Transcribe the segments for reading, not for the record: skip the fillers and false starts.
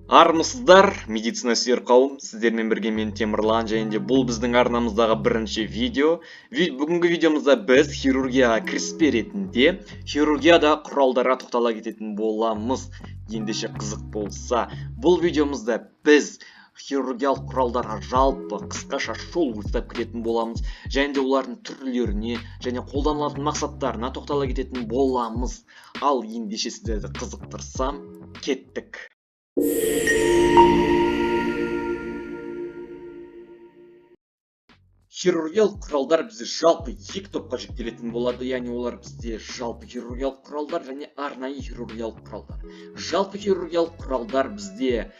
Армысыздар, медицина сүйер қауым, сіздермен бірге мен Темірлан, және де бұл біздің арнамыздағы бірінші видео. Бүгінгі видеомызда біз хирургияға кіріспе ретінде хирургияда құралдарға тоқтала кететін боламыз. Ендеше қызық болса, бұл видеомызда біз хирургиялық құралдарға жалпы қысқаша шолу жасап кететін боламыз, және де олардың түрлеріне және қолданылатын мақсаттарына тоқтала кететін боламыз. Ал ендеше сіздерді қызықтырсам, кеттік. Хирургиялық құралдар бізде жалпы екі топқа жіктелетін болады, яғни олар бізде жалпы хирургиялық құралдар және арнайы хирургиялық құралдар. Жалпы хирургиялық құралдар бізде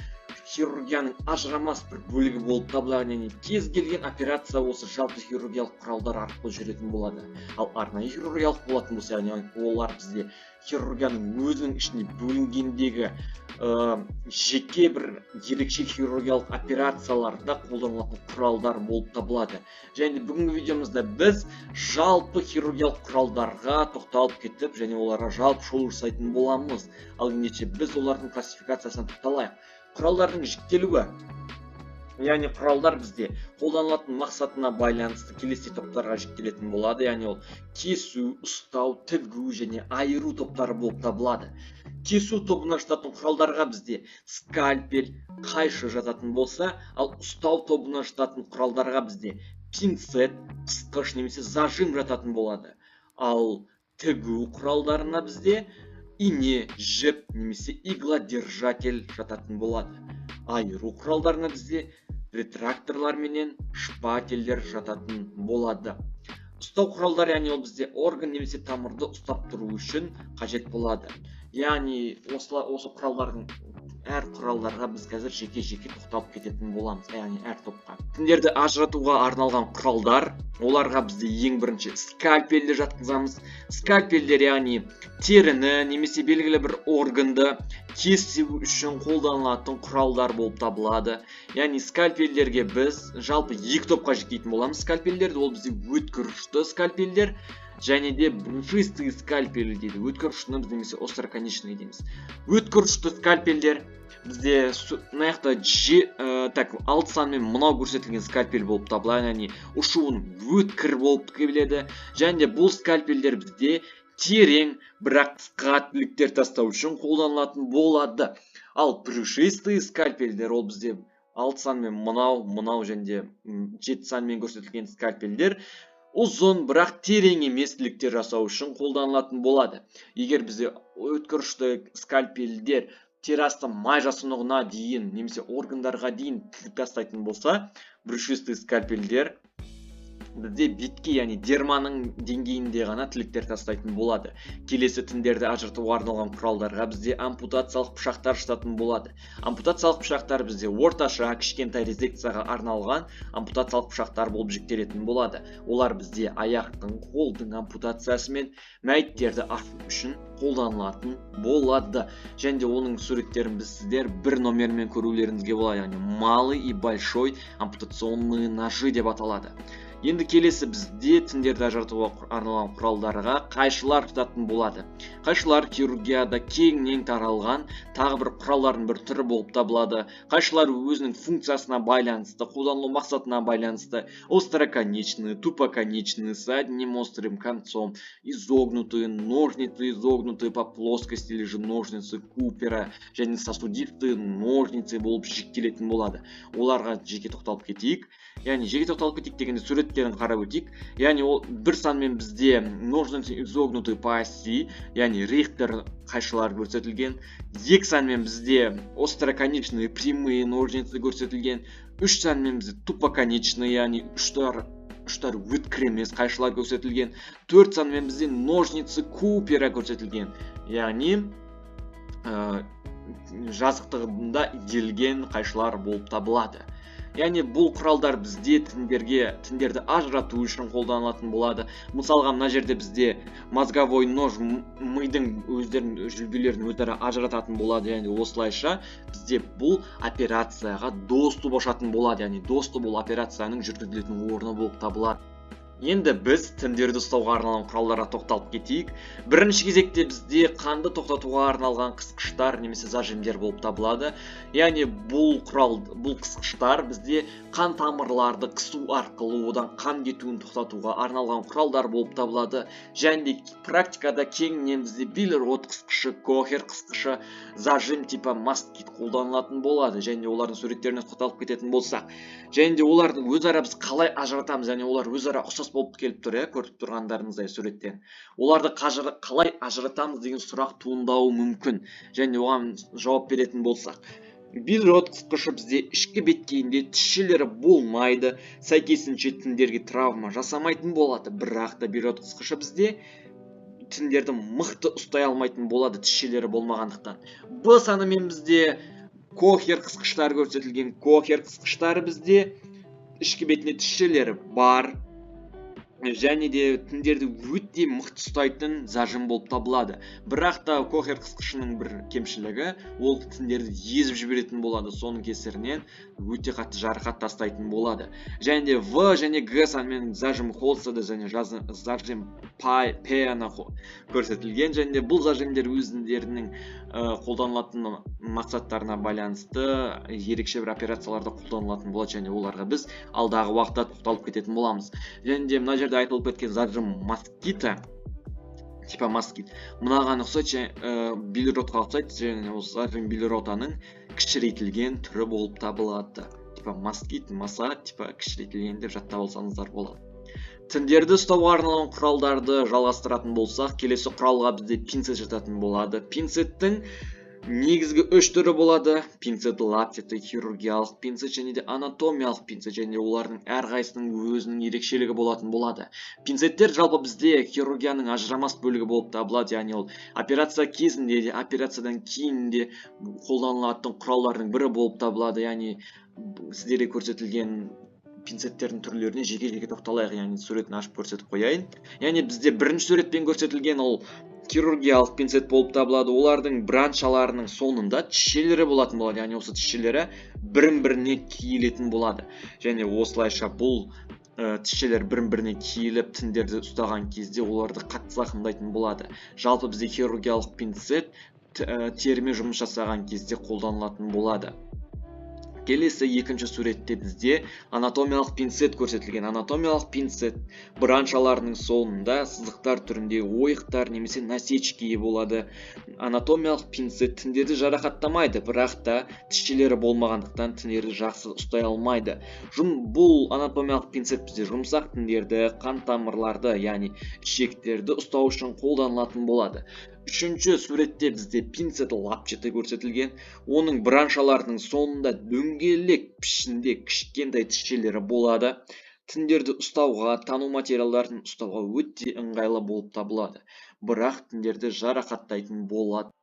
хирургияның ажырамас бір бөлігі болып табылады, яғни кез келген операция осы жалпы хирургиялық құралдар арқылы жүретін болады. Ал арнайы хирургиялық болатын болса, яғни олар бізде хирургияның өзінің ішіне бөлінгендегі жеке бір ерекше хирургиялық операцияларда қолданылатын құралдар болып табылады. Және бүгінгі видеомызда біз жалпы хирургиялық құралдарға тоқталып кетіп, және оларға жалпы шолу жасайтын боламыз. Ал ендеше біз олардың классификациясына тоқталайық. Құралдардың жіктелуі, яғни құралдар бізде қолданылатын мақсатына байланысты келесі топтарға жіктелетін болады, яғни ол кесу, ұстау, тігу және айыру топтары болып табылады. Кесу тобына жататын құралдарға бізде скальпель, қайшы жататын болса, ал ұстау тобына жататын құралдарға бізде пинцет, қысқыш немесе зажим жататын болады. Ал тігу құралдарына бізде ине, жіп немесе иглодержатель жататын болады. Айыру құралдарына бізде ретракторлар менен шпательдер жататын болады. Ұстау құралдары, яғни ол бізде орган немесе тамырды ұстап тұру үшін қажет болады. Яғни осы құралдардың әр құралдарға біз қазір жеке-жеке тоқталып кететін боламыз, яғни әр топқа. Тіндерді ажыратуға арналған құралдар, оларға бізде ең бірінші скальпельді жатқызамыз. Скальпельдер, яғни теріні немесе белгілі бір органды кесу үшін қолданылатын құралдар болып табылады. Яғни скальпельдерге біз жалпы екі топқа жіктейтін боламыз. Скальпельдерді ол бізде өткір ұшты скальпельдер және де брюшистый скальпель дейді. Өткір ұшты немесе остроконечный дейміз. Өткір ұшты скальпельдер бізде мынаяқта 6 санмен мынау көрсетілген скальпель болып табылады, яғни ұшуын өткір болып келеді. Және де бұл скальпельдер бізде терең, бірақ қысқа тіліктер тастау үшін қолданылатын болады. Ал брюшистый скальпельдер ол бізде 6 санмен мынау және де 7 санмен көрсетілген скальпельдер ұзын, бірақ терең емес тіліктер жасау үшін қолданылатын болады. Егер бізде өткір ұшты скальпельдер терасты май жасұнығына дейін немесе органдарға дейін тілік тастайтын болса, брюшистый скальпельдер бізде бетке, яғни дерманың деңгейінде ғана тіліктер тастайтын болады. Келесі тіндерді ажыратуға арналған құралдарға бізде ампутациялық пышақтар жататын болады. Ампутациялық пышақтар бізде орташа, кішкентай резекцияға арналған ампутациялық пышақтар болып жіктелетін болады. Олар бізде аяқтың, қолдың ампутациясы мен мәйіттерді ашу үшін қолданылатын болады. Және де оның суреттерін біз сіздер бір номермен көрулеріңізге болады, яғни малый и большой ампутационные ножи деп аталады. Енді келесі бізде тіндерді ажыратуға арналған құралдарға қайшылар жататын болады. Қайшылар хирургияда кеңінен таралған тағы бір құралдардың бір түрі болып табылады. Қайшылар өзінің функциясына байланысты, қолданылу мақсатына байланысты остроконечные, тупоконечные, с одним острым концом, изогнутые, ножницы изогнутые по плоскости или же ножницы Купера, және сосудистые ножницы болып жіктелетін болады. Оларға жеке тоқталып кетейік. Яғни жеке тоқталып кетейік дегенде суреттерін қарап өтейік. Яғни ол бір санмен бізде ножницы изогнутые по оси, яғни Рихтер қайшылар көрсетілген. Екі санмен бізде остроконечные прямые ножницы көрсетілген. Үш санмен бізде тупоконечные, яғни ұштар өткір емес қайшылар көрсетілген. Төрт санмен бізде ножницы Купера көрсетілген. Яғни жазықтығында иделген қайшылар болып табылады. Яғни бұл құралдар бізде тіндерді ажырату үшін қолданылатын болады. Мысалға мына жерде бізде мозговой нож мидың жүлбелерін өзара ажырататын болады. Яғни осылайша бізде бұл операцияға доступ ашатын болады. Яғни доступ бұл операцияның жүргізілетін орны болып табылады. Енді біз тіндерді ұстауға арналған құралдарға тоқталып кетейік. Бірінші кезекте бізде қанды тоқтатуға арналған қысқыштар немесе зажимдер болып табылады. Яғни бұл қысқыштар бізде қан тамырларды қысу арқылы одан қан кетуін тоқтатуға арналған құралдар болып табылады. Және практикада кеңінен бізде Биллерод қысқышы, Кохер қысқышы, зажим типа масткит қолданылатын болады. Және олардың суреттеріне тоқталып кететін болсақ, және де олардың өзара біз қалай ажыратамыз, және олар өзара ұқсас болып келіп тұр, көріп тұрғандарыңыздай суреттен. Оларды қалай ажыратамыз деген сұрақ туындауы мүмкін. Және оған жауап беретін болсақ, Биллерод қысқышы бізде ішкі беткейінде тісшелері болмайды, сәйкесінше тіндерге травма жасамайтын болады. Бірақ та Биллерод қысқышы бізде тіндерді мықты ұстай алмайтын болады, тісшелері болмағандықтан. Б санымен бізде Кохер қысқыштары көрсетілген. Кохер қысқыштары бізде ішкі бетінде тісшелері бар, және де тіндерді өте мықты ұстайтын зажим болып табылады. Бірақ та Кохер қысқышының бір кемшілігі, ол тіндерді езіп жіберетін болады. Соның кесірінен өте қатты жарақат тастайтын болады. Және де В және Г санымен зажим Холстады және зажим П-ана көрсетілген. Және де бұл зажимдер өздерінің қолданылатын мақсаттарына байланысты ерекше бір операцияларда қолданылатын болады, және оларға біз алдағы уақытта тоқталып кететін боламыз. Және де мына жерде айтылып кеткен зажим москита, типа москит, мынаған ұқсайды, Биллеродқа ұқсайды, және осы зажим Биллеродтың кішірейтілген түрі болып табылады. Типа москит, маса, типа кішірейтілген деп жаттап алсаңыздар болады. Тіндерді ұстауға арналған құралдарды жалғастыратын болсақ, келесі құралға бізде пинцет жататын болады. Пинцеттің негізгі үш түрі болады: пинцет лапчаты, хирургиялық пинцет және де анатомиялық пинцет, және олардың әрқайсының өзінің ерекшелігі болатын болады. Пинцеттер жалпы бізде хирургияның ажырамас бөлігі болып табылады, яғни ол операция кезінде де, операциядан кейін де қолданылатын құралдардың бірі болып табылады. Яғни сіздерге көрсетілген пинцеттердің түрлеріне жеке-жеке тоқталайық, яғни суретін ашып көрсетіп қояйын. Яғни бізде бірінші суретпен көрсетілген ол хирургиялық пинцет болып табылады. Олардың браншаларының соңында тісшелері болатын болады, яғни осы тісшелері бірін-біріне киілетін болады. Және осылайша бұл тісшелер бірін-біріне киіліп тіндерді ұстаған кезде оларды қатты зақымдайтын болады. Жалпы бізде хирургиялық пинцет терімен жұмыс жасаған кезде қолданылатын болады. Келесі екінші суретте бізде анатомиялық пинцет көрсетілген. Анатомиялық пинцет браншаларының соңында сызықтар түрінде ойықтар немесе насечки болады. Анатомиялық пинцет тіндерді жарақаттамайды, бірақ та тісшелері болмағандықтан тіндерді жақсы ұстай алмайды. Бұл анатомиялық пинцет бізде жұмсақ тіндерді, қан тамырларды, яғни ішектерді ұстау үшін қолданылатын болады. Үшінші суретте бізде пинцет лапчаты көрсетілген. Оның браншаларының соңында дөңгелек пішінде кішкентай тісшелері болады. Тіндерді ұстауға, тану материалдарын ұстауға өте ыңғайлы болып табылады. Бірақ тіндерді жарақаттайтын болады.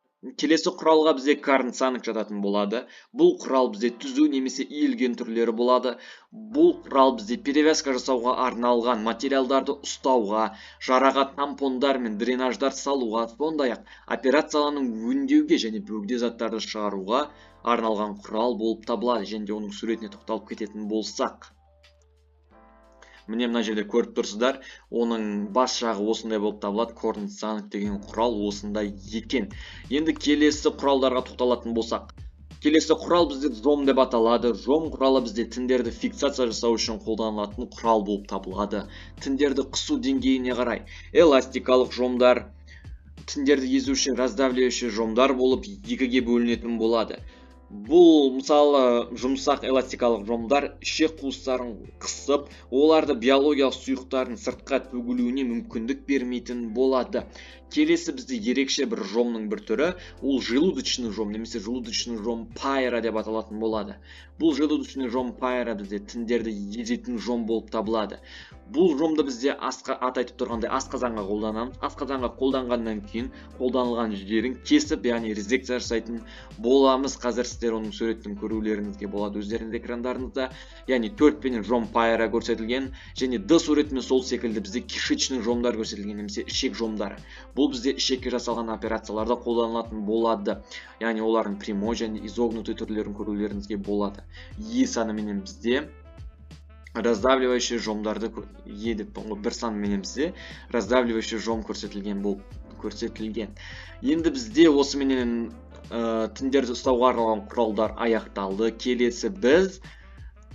Келесі құралға бізде карнсанг жататын болады. Бұл құрал бізде түзу немесе иілген түрлері болады. Бұл құрал бізде перевязка жасауға арналған, материалдарды ұстауға, жараға тампондар мен дренаждар салуға, сондай-ақ операцияланың өңдеуге және бөгде заттарды шығаруға арналған құрал болып табылады. Және оның суретіне тоқталып кететін болсақ, міне мына жерде көріп тұрсыздар, оның бас жағы осындай болып табылады. Карнсанг деген құрал осындай екен. Енді келесі құралдарға тоқталатын болсақ, келесі құрал бізде жом деп аталады. Жом құралы бізде тіндерді фиксация жасау үшін қолданылатын құрал болып табылады. Тіндерді қысу деңгейіне қарай эластикалық жомдар, тіндерді езуші раздавляющий жомдар болып екіге бөлінетін болады. Бұл мысалы жұмсақ эластикалық жомдар ішек қуыстарын қысып, оларды биологиялық сұйықтардың сыртқа төгілуіне мүмкіндік бермейтін болады. Келесі бізде ерекше бір жомның бір түрі, ол желудочный жом немесе желудочный жом пайра деп аталатын болады. Бұл желудочный жом пайра бізде тіндерді езетін жом болып табылады. Бұл жомды бізде атайтып тұрғандай асқазанға қолданамыз. Асқазанға қолданғаннан кейін қолданылған жерін кесіп, яғни резекция жасайтын боламыз. Қазір сіздер оның суретін көрулеріңізге болады өздеріңіз экрандарыңызда. Яғни 4 пенен жом пайра көрсетілген, және Д суретімен сол секілді бізде кишечный жомдар көрсетілген, немесе ішек жомдары. Бұл бізде ішекке жасалған операцияларда қолданылатын болады. Яғни олардың прямой және изогнутый түрлерін көрулеріңізге болады. Е саныменен бізде раздавливающий жомдарды едіппін ғой, бір сан менен бізде раздавливающий жом көрсетілген. Енді бізде осы менен тіндерді ұстауға арналған құралдар аяқталды. Келесі біз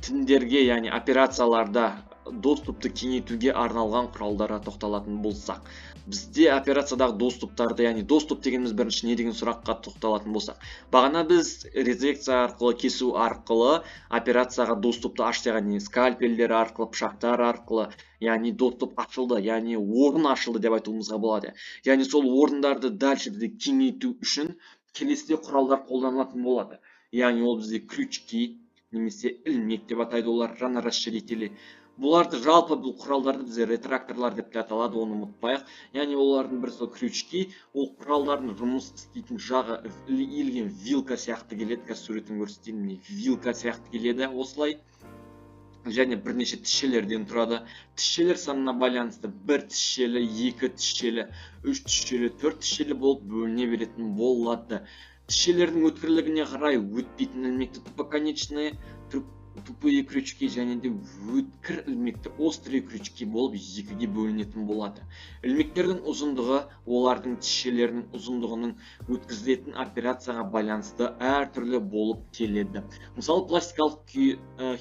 тіндерге, яғни операцияларда доступты кеңейтуге арналған құралдарға тоқталатын болсақ, бізде операциядағы доступтарды, яғни доступ дегеніміз бірінші не деген сұраққа тоқталатын болсақ, бағана біз резекция арқылы, кесу арқылы операцияға доступты ашты, яғни скальпельдер арқылы, пышақтар арқылы, яғни доступ ашылды, яғни орын ашылды деп айтуымызға болады. Яғни сол орындарды дальше бізде кеңейту үшін келесіде құралдар қолданылатын болады. Яғни ол бізде крючки немесе ілмек деп атайды, олар жаңа расширители. Бұларды жалпы бұл құралдарды бізде ретракторлар деп те аталады, оны ұмытпайық. Яғни олардың бірі сол крючки, ол құралдардың жұмыс істейтін жағы иілген вилка сияқты келеді. Қазір суретін көрсетейін, вилка сияқты келеді осылай. Және бірнеше тісшелерден тұрады. Тісшелер санына байланысты 1 тісшелі, 2 тісшелі, 3 тісшелі, 4 тісшелі болып бөліне беретін болады. Тісшелердің өткірлігіне қарай өтпейтін ілмекті тупоконечные, тупые крючки және де өткір ілмекті острые крючки болып екіге бөлінетін болады. Ілмектердің ұзындығы олардың тісшелерінің ұзындығының өткізілетін операцияға байланысты әртүрлі болып келеді. Мысалы, пластикалық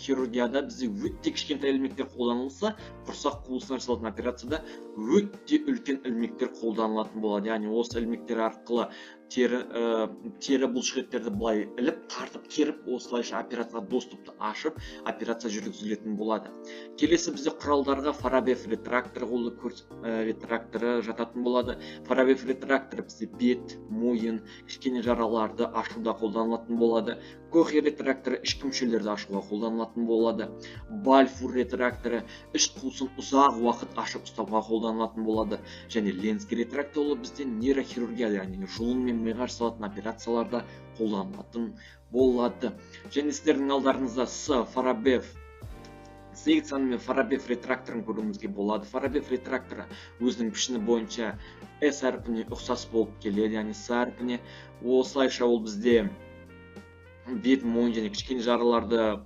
хирургияда бізде өте кішкентай ілмектер қолданылса, құрсақ қуысына жасалатын операцияда өте үлкен ілмектер қолданылатын болады. Яғни осы ілмектер арқылы тері бұлшықеттерді былай іліп, тартып керіп, осылайша операцияға доступты ашып, операция жүргізілетін болады. Келесі бізде құралдарға Фарабев ретракторы жататын болады. Фарабев ретракторы бізде бет, мойын, кішкене жараларды ашуда қолданылатын болады. Кохи ретракторы ішкі мүшелерді ашуға қолданылатын болады. Бальфур ретракторы іш қуысын ұзақ уақыт ашып ұстауға қолданылатын болады. Және Ленский ретракторы бізде нейрохирургия, яғни жұлын мен миға жасалатын операцияларда қолданылатын болады. Және сіздердің алдарыңызда Фарабев секцияны мен Фарабев ретракторын көруімізге болады. Фарабев ретракторы өзінің пішіні бойынша S әрпіне ұқсас болып келеді, яғни S әрпіне. Осылайша ол бізде бет, мойын және кішкене жараларды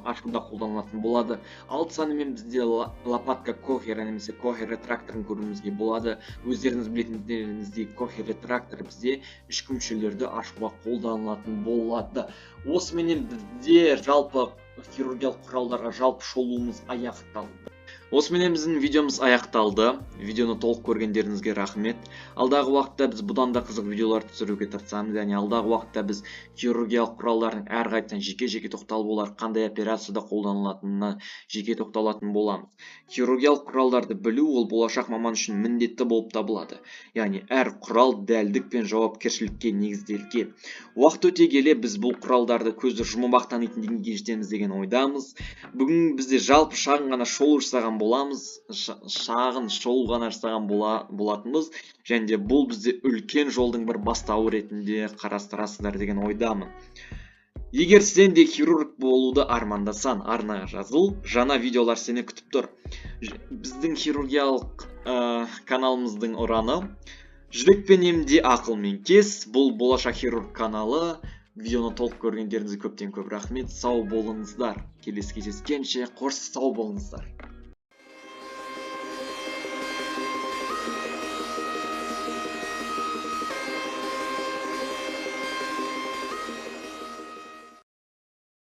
ашуда қолданылатын болады. Алты санымен бізде лопатка Кохер немесе Кохер ретракторын көруімізге болады. Өздеріңіз білетіндеріңіздей Кохер ретрактор бізде ішкі мүшелерді ашуға қолданылатын болады. Осыменен бізде жалпы хирургиялық құралдарға жалпы шолуымыз аяқталды. Осыменен біздің видеомыз аяқталды. Видеоны толық көргендеріңізге рахмет. Алдағы уақытта біз бұдан да қызық видеолар түсіруге тырысамыз. Яғни алдағы уақытта біз хирургиялық құралдардың әрқайсысына жеке-жеке тоқталып, олар қандай операцияда қолданылатынына жеке тоқталатын боламыз. Хирургиялық құралдарды білу ол болашақ маман үшін міндетті болып табылады. Яғни әр құрал дәлдік пен жауапкершілікке негізделген. Уақыт өте келе біз бұл құралдарды көзді жұмып ақ танитын деңгейге жетеміз деген ойдамыз. Бүгін бізде жалпы шағын ғана шолу жасаған боламыз, шағын шолу ғана жасаған болатынбыз, және де бұл бізде үлкен жолдың бір бастауы ретінде қарастырасыздар деген ойдамын. Егер сен де хирург болуды армандасаң, арнаға жазыл, жаңа видеолар сені күтіп тұр. Біздің хирургиялық каналымыздың ұраны жүрекпен емде, ақылмен кес. Бұл болашақ хирург каналы. Видеоны толық көргендеріңізге көптен көп рахмет. Сау болыңыздар. Келесі кездескенше қош сау болыңыздар.